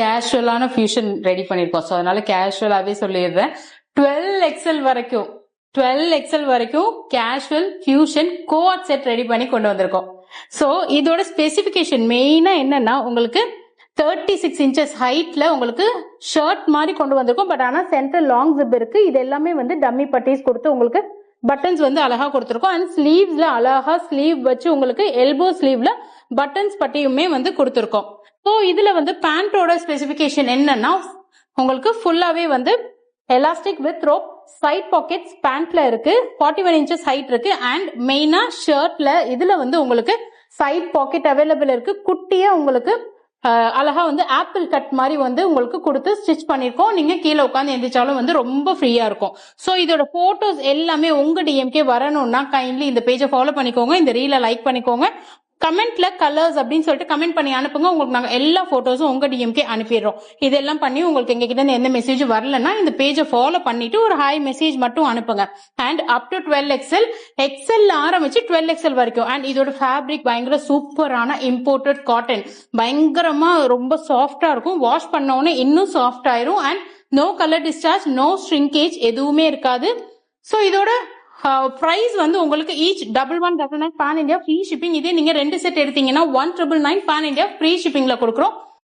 கேஷுவலான fusion ready பண்ணிருக்கோம். So அதனால கேஷுவலாவே சொல்லிடுறேன். 12 எக்ஸல் வரைக்கும் casual fusion co-ord set ready பண்ணி கொண்டு வந்திருக்கோம். ஸோ இதோட ஸ்பெசிபிகேஷன் மெயினா என்னன்னா, உங்களுக்கு 36 inches ஹைட்ல உங்களுக்கு ஷர்ட் மாதிரி கொண்டு வந்திருக்கோம். பட் ஆனா சென்டர் லாங் ஜிப் இருக்கு. இது எல்லாமே வந்து டம்மி பட்டீஸ் கொடுத்து உங்களுக்கு பட்டன்ஸ் வந்து அழகா கொடுத்துருக்கோம். அண்ட் ஸ்லீவ்ஸ்ல அழகா ஸ்லீவ் வச்சு உங்களுக்கு எல்போ ஸ்லீவ்ல பட்டன்ஸ் பட்டியுமே வந்து கொடுத்துருக்கோம். ஸோ இதுல வந்து பேண்டோட ஸ்பெசிபிகேஷன் என்னன்னா, உங்களுக்கு ஃபுல்லாவே வந்து elastic with rope, side pockets பேண்ட்ல இருக்கு, 41 inches ஹைட் இருக்கு. அண்ட் மெயினா ஷர்ட்ல இதுல வந்து உங்களுக்கு சைட் பாக்கெட் அவைலபிள் இருக்கு. குட்டியா உங்களுக்கு அழகா வந்து ஆப்பிள் கட் மாதிரி வந்து உங்களுக்கு கொடுத்து ஸ்டிச் பண்ணிருக்கோம். நீங்க கீழே உட்காந்து எந்திரிச்சாலும் வந்து ரொம்ப ஃப்ரீயா இருக்கும். சோ இதோட போட்டோஸ் எல்லாமே உங்க டிஎம்கே வரணும்னா கைண்ட்லி இந்த பேஜை ஃபாலோ பண்ணிக்கோங்க, இந்த ரீலை லைக் பண்ணிக்கோங்க, கமெண்ட்ல கலர்ஸ் அப்படின்னு சொல்லிட்டு கமெண்ட் பண்ணி அனுப்புங்க. உங்களுக்கு நாங்க எல்லா போட்டோஸும் உங்க டிஎம்கே அனுப்பிடுறோம். இதெல்லாம் பண்ணி உங்களுக்கு எங்க கிட்ட இருந்து எந்த மெசேஜ் வரலன்னா இந்த பேஜை ஃபாலோ பண்ணிட்டு ஒரு ஹாய் மெசேஜ் மட்டும் அனுப்புங்க. அண்ட் அப் டு 12 XL, எக்ஸல்ல ஆரம்பிச்சு 12 XL வரைக்கும். அண்ட் இதோட ஃபேப்ரிக் பயங்கர சூப்பரான இம்போர்ட்டட் காட்டன், பயங்கரமா ரொம்ப சாஃப்டா இருக்கும். வாஷ் பண்ண உடனே இன்னும் சாஃப்ட் ஆயிரும். And no colour discharge, no shrinkage எதுவுமே இருக்காது. ஸோ இதோட பிரைஸ் வந்து உங்களுக்கு each 1199 pan India free shipping. இதே நீங்க 2 செட் எடுத்தீங்கன்னா 1999 பேன் இந்தியா ஃப்ரீ ஷிப்பிங்ல கொடுக்குறோம்.